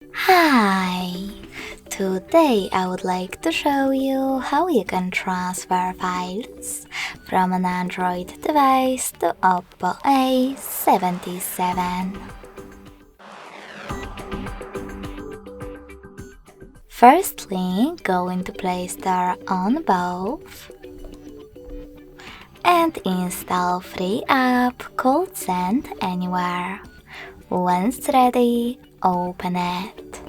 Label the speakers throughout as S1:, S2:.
S1: Hi! Today I would like to show you how you can transfer files from an Android device to Oppo A77. Firstly, go into Play Store on both and install free app called Send Anywhere. Once ready, open it.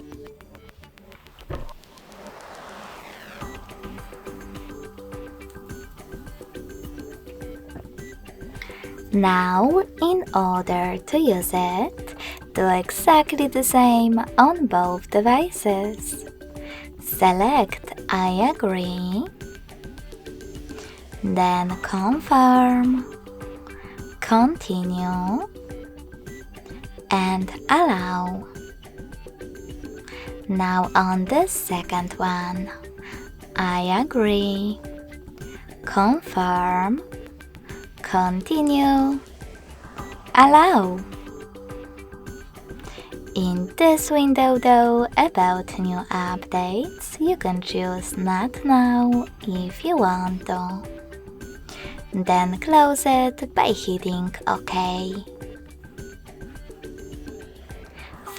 S1: Now, in order to use it, do exactly the same on both devices. Select I agree, then confirm, continue, and allow. Now on the second one, I agree, confirm, continue, allow. In this window though, about new updates, you can choose not now if you want to. Then close it by hitting OK.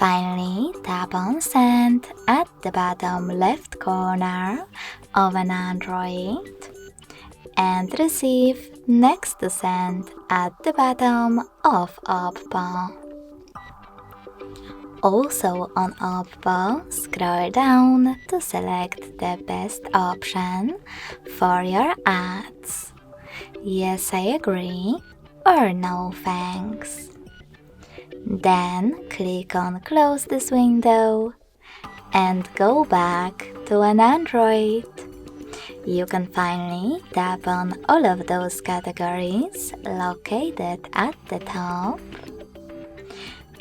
S1: Finally, tap on Send at the bottom left corner of an Android and receive next to Send at the bottom of Oppo. Also on Oppo, scroll down to select the best option for your ads. Yes, I agree, or no thanks. Then click on Close this window and go back to an Android. You can finally tap on all of those categories located at the top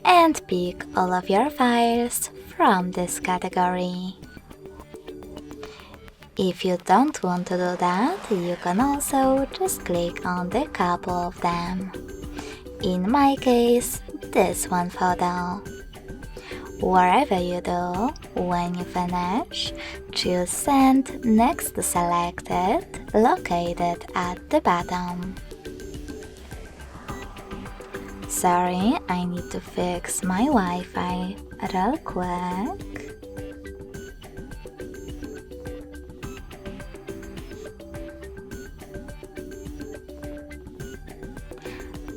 S1: and pick all of your files from this category. If you don't want to do that, you can also just click on the couple of them. In my case, this one photo. Wherever you do, when you finish, choose Send next to Selected, located at the bottom. Sorry, I need to fix my Wi-Fi real quick.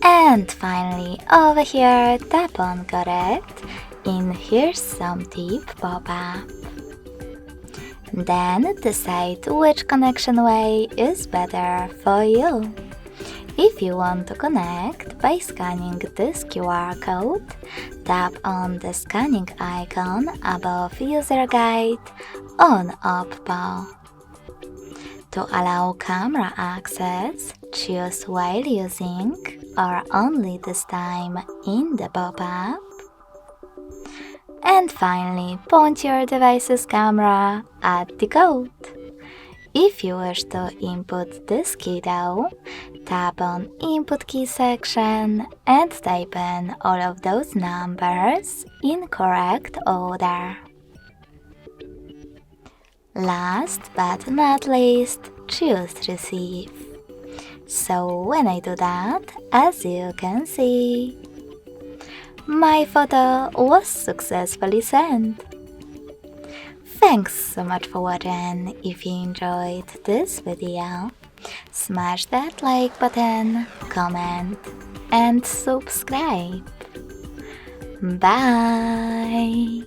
S1: And finally, over here, tap on Got It. In Here's Some Tip pop-up. Then decide which connection way is better for you. If you want to connect by scanning this QR code, tap on the scanning icon above User Guide on Oppo. To allow camera access, choose while using or only this time in the pop-up. And finally, point your device's camera at the code. If you wish to input this key though, tap on Input Key section and type in all of those numbers in correct order. Last but not least, choose Receive. So when I do that, as you can see, my photo was successfully sent. Thanks so much for watching. If you enjoyed this video, smash that like button, comment, and subscribe. Bye!